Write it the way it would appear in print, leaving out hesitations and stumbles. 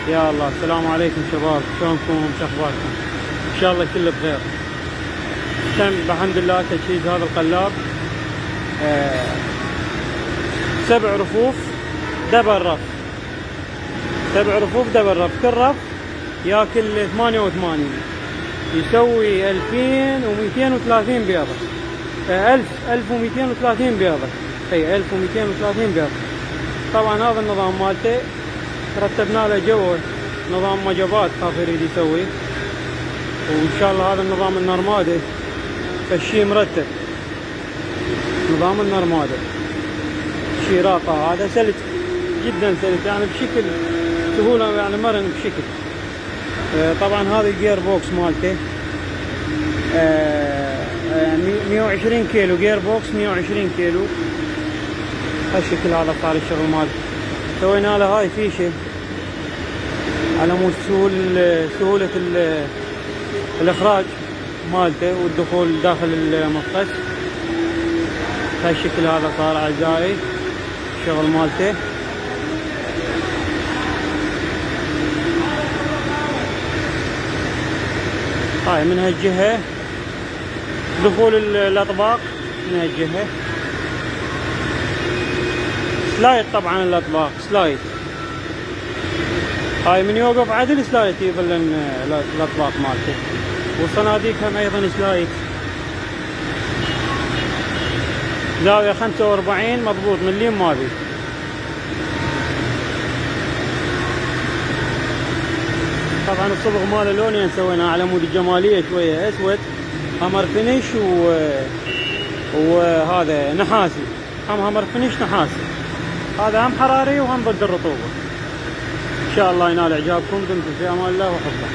يا الله. السلام عليكم شباب، شلونكم؟ شخباركم؟ ان شاء الله كله بخير. تم بحمد الله تجهيز هذا القلاب. 7 رفوف دبل رف، 7 رفوف دبل رف، كل رف ياكل 88، يسوي 2230 بيضة. 1230 بيضة، اي 1230 بيضة. طبعا هذا النظام مالته رتبنا له جو نظام مجبات، خاف يريد يسوي، وان شاء الله هذا النظام النرمادة فالشي مرتب. نظام النرمادة شي راقة، هذا سلس جدا، سلس يعني بشكل سهولة، يعني مرن بشكل. طبعا هذا الجير بوكس مالته 120 كيلو، جير بوكس 120 كيلو. هالشكل هذا صار الشغل مالته. سوينا له هاي فيشه على مود سهولة الاخراج مالته والدخول داخل المفقس. هالشكل هذا صار اعزائي الشغل مالته. هاي من هالجهة دخول الاطباق، من هالجهة سلايد، طبعا الاطباق سلايد. هاي من يوقف عدل سلايد يظل الاطباق مالته، والصناديق هم ايضا سلايد. زاوية 45 مضبوط من اليم ما بي. طبعا الصبغ ماله لونين سويناه على مود الجمالية، شوية اسود همر فينش وهذا نحاسي، همر فينش نحاسي. هذا هم حراري وهم ضد الرطوبة. ان شاء الله ينال اعجابكم. دمتم في امان الله وحفظه.